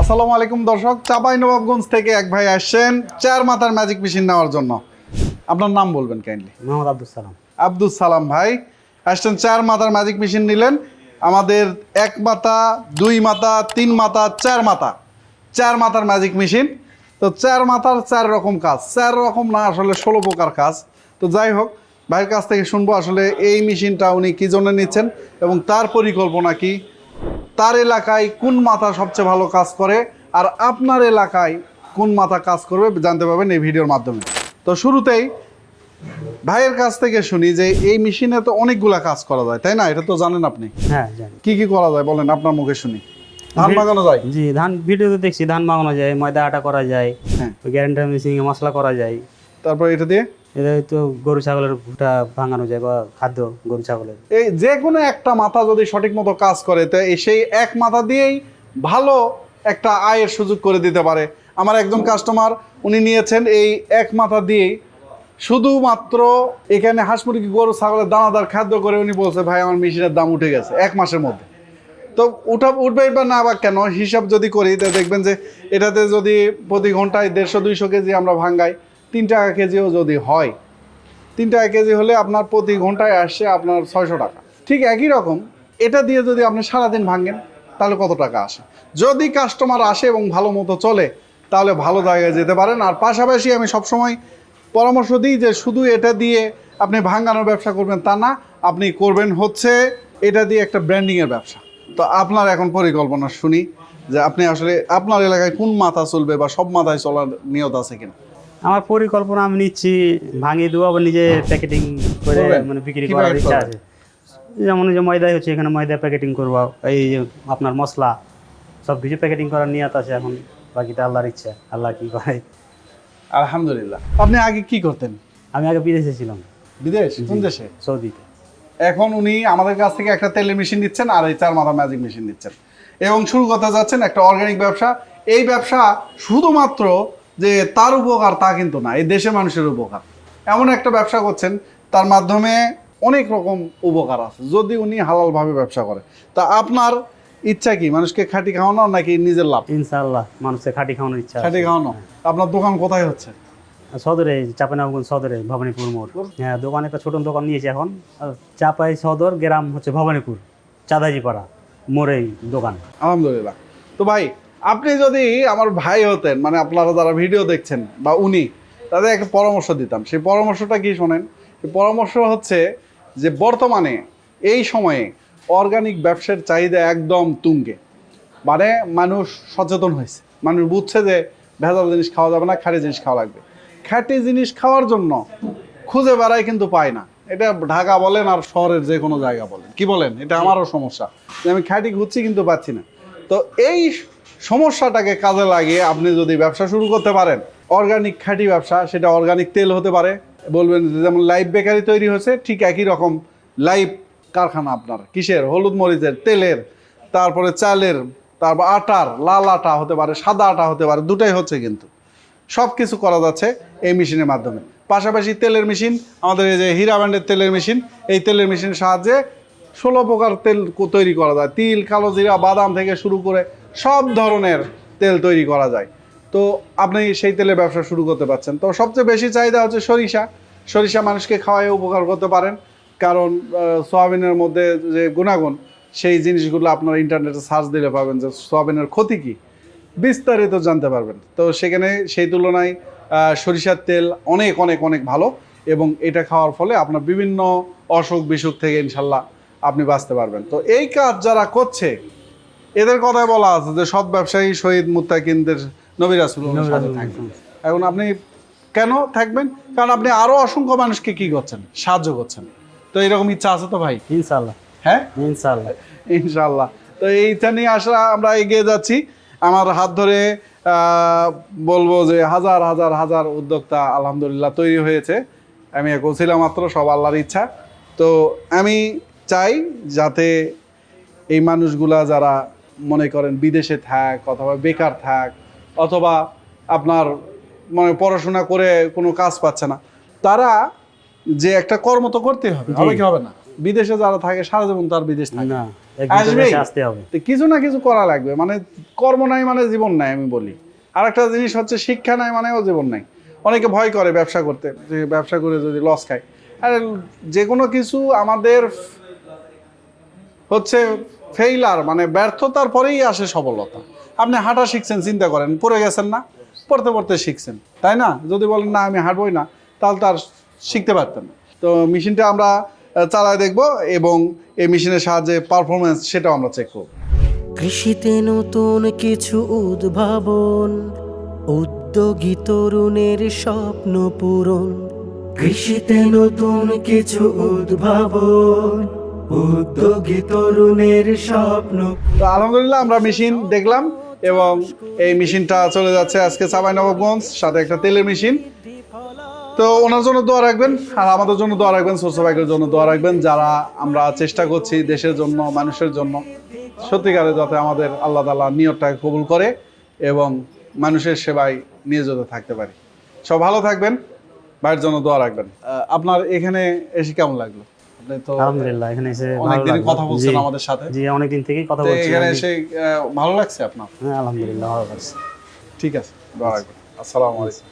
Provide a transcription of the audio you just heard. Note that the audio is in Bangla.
আসসালামু আলাইকুম দর্শক, চাঁপাইনবাবগঞ্জ থেকে এক ভাই আসছেন চার মাথার ম্যাজিক মেশিন নেওয়ার জন্য। আপনার নাম বলবেন কাইন্ডলি? মোহাম্মদ আব্দুল সালাম। আব্দুল সালাম ভাই আসছেন, চার মাথার ম্যাজিক মেশিন নিলেন। আমাদের এক মাথা, দুই মাথা, তিন মাথা, চার মাথার ম্যাজিক মেশিন। তো চার মাথার চার রকম কাজ, চার রকম না আসলে 16 প্রকার কাজ। তো যাই হোক, ভাইয়ের কাছ থেকে শুনবো আসলে এই মেশিনটা উনি কী জন্য নিচ্ছেন এবং তার পরিকল্পনা কি, তার এলাকায় কোন মাথা সবচেয়ে ভালো কাজ করে, আর আপনার এলাকায় কোন মাথা কাজ করবে জানতে পারবেন এই ভিডিওর মাধ্যমে। তো শুরুতেই ভাইয়ের কাছ থেকে শুনি যে এই মেশিনে তো অনেকগুলা কাজ করা যায়, তাই না? এটা তো জানেন আপনি। হ্যাঁ জানি। কি কি করা যায় বলেন, আপনার মুখে শুনি। ধান লাগানো যায়? জি, ধান ভিডিওতে দেখছি ধান মাগানো যায়, ময়দা আটা করা যায়, হ্যাঁ। গ্যারেন্টার মেশিন মশলা করা যায়। তারপর এটা দিয়ে এটা তো গরু ছাগলের ভুট্টা ভাঙানো যায় বা খাদ্য গরু ছাগলের। এই যে কোনো একটা মাথা যদি সঠিক মতো কাজ করে, তো সেই এক মাথা দিয়েই ভালো একটা আয়ের সুযোগ করে দিতে পারে। আমার একজন কাস্টমার, উনি নিয়েছেন এই এক মাথা দিয়েই শুধুমাত্র এখানে হাঁস মুরগি গরু ছাগলের দানাদার খাদ্য করে উনি বলছে ভাই আমার মেশিনের দাম উঠে গেছে 1 মাসের মধ্যে। তো উঠবে বা না বা কেন, হিসাব যদি করি তো দেখবেন যে এটাতে যদি প্রতি ঘন্টায় 150-200 কেজি আমরা ভাঙ্গাই, 3 টাকা কেজিও যদি হয়, 3 টাকা কেজি হলে আপনার প্রতি ঘন্টায় আসছে আপনার 600 টাকা। ঠিক একই রকম এটা দিয়ে যদি আপনি সারাদিন ভাঙেন তাহলে কত টাকা আসে? যদি কাস্টমার আসে এবং ভালো মতো চলে তাহলে ভালো জায়গায় যেতে পারেন। আর পাশাপাশি আমি সবসময় পরামর্শ দিই যে শুধু এটা দিয়ে আপনি ভাঙানোর ব্যবসা করবেন তা না, আপনি করবেন হচ্ছে এটা দিয়ে একটা ব্র্যান্ডিংয়ের ব্যবসা। তো আপনার এখন পরিকল্পনা শুনি যে আপনি আসলে আপনার এলাকায় কোন মাথা চলবে বা সব মাথায় চলার নিয়ত আছে কিনা। আমার পরিকল্পনা আমি নিচ্ছি ভাঙিয়ে দেবো, আবার নিজে প্যাকেটিং করে করবেন? মানে বিক্রি কি করার packet ইচ্ছা করবেন? আছে। যেমন এই যে ময়দাই হচ্ছে, এখানে ময়দা প্যাকেটিং করবো, এই যে আপনার মশলা সব কিছু প্যাকেটিং করার নিয়ত আছে। এখন বাকিটা আল্লাহর ইচ্ছা, আল্লাহ কি করে। আলহামদুলিল্লাহ। আপনি আগে কি করতেন? আমি আগে বিদেশে ছিলাম। বিদেশ? কোন দেশে? সৌদিতে। এখন উনি আমাদের কাছ থেকে একটা তেলের মেশিন নিচ্ছেন আর এই চার মাথা ম্যাজিক মেশিন নিচ্ছেন এবং শুরু করতে যাচ্ছেন একটা অর্গানিক ব্যবসা। এই ব্যবসা শুধুমাত্র যে তার উপকার তা কিন্তু না, এই দেশের মানুষের উপকার। এমন একটা ব্যবসা করছেন তার মাধ্যমে অনেক রকম উপকার আছে যদি উনি হালালভাবে ব্যবসা করে। তা আপনার ইচ্ছা কি, মানুষকে খাঁটি খাওয়ানো নাকি নিজের লাভ? ইনশাআল্লাহ মানুষের খাঁটি খাওয়ানোর ইচ্ছা আছে। খাঁটি খাওয়ানো। আপনার দোকান কোথায় হচ্ছে? সদরে, চাঁপাইনবাবগঞ্জ সদরে, ভবানীপুর মোড়। হ্যাঁ, দোকানে একটা ছোট দোকান নিয়েছি এখন। চাঁপাই সদর, গ্রাম হচ্ছে ভবানীপুর, চাঁদাজিপাড়া মোড়েই দোকান। আলহামদুলিল্লাহ। তো ভাই, আপনি যদি আমার ভাই হতেন, মানে আপনারা যারা ভিডিও দেখছেন বা উনি, তাদের একটা পরামর্শ দিতাম। সেই পরামর্শটা কি শোনেন? সেই পরামর্শ হচ্ছে যে বর্তমানে এই সময়ে অর্গানিক ব্যবসার চাহিদা একদম তুঙ্গে। মানে মানুষ সচেতন হয়েছে, মানুষ বুঝছে যে ভেজাল জিনিস খাওয়া যাবে না, খাঁটি জিনিস খাওয়া লাগবে। খাঁটি জিনিস খাওয়ার জন্য খুঁজে বেড়ায় কিন্তু পায় না। এটা ঢাকা বলেন আর শহরের যে কোনো জায়গা বলেন, কি বলেন, এটা আমারও সমস্যা যে আমি খাঁটি খুঁজছি কিন্তু পাচ্ছি না। তো এই সমস্যাটাকে কাজে লাগিয়ে আপনি যদি ব্যবসা শুরু করতে পারেন, অর্গানিক খাঁটি ব্যবসা, সেটা অর্গানিক তেল হতে পারে। বলবেন যে যেমন লাইভ বেকারি তৈরি হয়েছে, ঠিক একই রকম লাইভ কারখানা আপনার কিসের, হলুদ মরিচের, তেলের, তারপরে চালের, তারপর আটার, লাল আটা হতে পারে, সাদা আটা হতে পারে, দুটাই হচ্ছে কিন্তু সব কিছু করা যাচ্ছে এই মেশিনের মাধ্যমে। পাশাপাশি তেলের মেশিন, আমাদের এই যে হীরা ব্র্যান্ডের তেলের মেশিন, এই তেলের মেশিনের সাহায্যে 16 প্রকার তেল তৈরি করা যায়। তিল, কালো জিরা, বাদাম থেকে শুরু করে সব ধরনের তেল তৈরি করা যায়। তো আপনি সেই তেলের ব্যবসা শুরু করতে পারছেন। তো সবচেয়ে বেশি চাহিদা হচ্ছে সরিষা। সরিষা মানুষকে খাওয়ায় উপকার করতে পারেন, কারণ সয়াবিনের মধ্যে যে গুণাগুণ, সেই জিনিসগুলো আপনারা ইন্টারনেটে সার্চ দিলে পাবেন যে সয়াবিনের ক্ষতি কী, বিস্তারিত জানতে পারবেন। তো সেখানে সেই তুলনায় সরিষার তেল অনেক অনেক অনেক ভালো এবং এটা খাওয়ার ফলে আপনার বিভিন্ন অসুখ বিসুখ থেকে ইনশাল্লাহ আপনি বাঁচতে পারবেন। তো এই কাজ যারা করছে এদের কথায় বলা আছে যে সৎ ব্যবসায়ী শহীদ মুত্তাকিনদের নবী রাসূলুল্লাহ সাথে থাকবেন। এখন আপনি কেন থাকবেন? কারণ আপনি আরও অসংখ্য মানুষকে কি করছেন, সাহায্য করছেন। তো এরকম ইচ্ছা আছে তো ভাই? ইনশাআল্লাহ। হ্যাঁ ইনশাআল্লাহ। ইনশাআল্লাহ। তো এইটা নিয়ে আসলে আমরা এগিয়ে যাচ্ছি। আমার হাত ধরে বলবো যে হাজার হাজার হাজার উদ্যোক্তা আলহামদুলিল্লাহ তৈরি হয়েছে। আমি এখন ছিলাম মাত্র, সব আল্লাহর ইচ্ছা। তো আমি চাই যাতে এই মানুষগুলা যারা মনে করেন বিদেশে থাক অথবা বেকার থাক অথবা আপনার মানে পড়াশোনা করে কোনো কাজ পাচ্ছে না, তারা যে একটা কর্ম তো করতে হবে, হবে কি হবে না? বিদেশে যারা থাকে সারা জীবন তার বিদেশ থাকে না, একদিন তো আসবেই। দেশে আসতে হবে। তো কিছু না কিছু করা লাগবে, মানে কর্ম নাই মানে জীবন নাই আমি বলি। আর একটা জিনিস হচ্ছে শিক্ষা নাই মানেও জীবন নাই। অনেকে ভয় করে ব্যবসা করতে, যে ব্যবসা করে যদি লস খায়। আর যে কোনো কিছু আমাদের হচ্ছে ফেইলার, মানে ব্যর্থতার পরেই আসে সফলতা। আপনি হাঁটা শিখছেন, চিন্তা করেন, পড়ে গেছেন না, পড়তে পড়তে শিখছেন, তাই না? যদি বলেন না আমি হাঁটবই না, তাহলে তার শিখতে পারতেন না। তো মেশিনটা আমরা চালায় দেখব এবং এই মেশিনের সাহায্যে পারফরমেন্স সেটাও আমরা চেক করব। কৃষিতে নতুন কিছু উদ্ভাবন, উদ্যোগী তরুণের স্বপ্ন পূরণ। কৃষিতে নতুন কিছু উদ্ভাবন, উদ্যোগী তরুণের স্বপ্ন। তো আলহামদুলিল্লাহ আমরা মেশিন দেখলাম এবং এই মেশিনটা চলে যাচ্ছে আজকে চাঁপাইনবাবগঞ্জ, সাথে একটা তেলের মেশিন। তো ওনার জন্য দোয়া রাখবেন আর আমাদের জন্য দোয়া রাখবেন, সোর্স বাইকের জন্য দোয়া রাখবেন, যারা আমরা চেষ্টা করছি দেশের জন্য, মানুষের জন্য, সত্যিকারে যাতে আমাদের আল্লাহ তাআলা নিয়তটাকে কবুল করে এবং মানুষের সেবায় নিয়োজিত থাকতে পারি। সব ভালো থাকবেন, ভাইয়ের জন্য দোয়া রাখবেন। আপনার এখানে এসে কেমন লাগলো? আপনি তো আলহামদুলিল্লাহ, এখানে এসে ভালো অনেকদিন লাগলো। কথা বলছেন জি, আমাদের সাথে। জি অনেকদিন থেকেই কথা তো বলছি। এখানে এসে ভালো লাগছে আপনার? হ্যাঁ আলহামদুলিল্লাহ ভালো লাগছে। ঠিক আছে, দোয়া রাখবেন। আসসালামু আলাইকুম।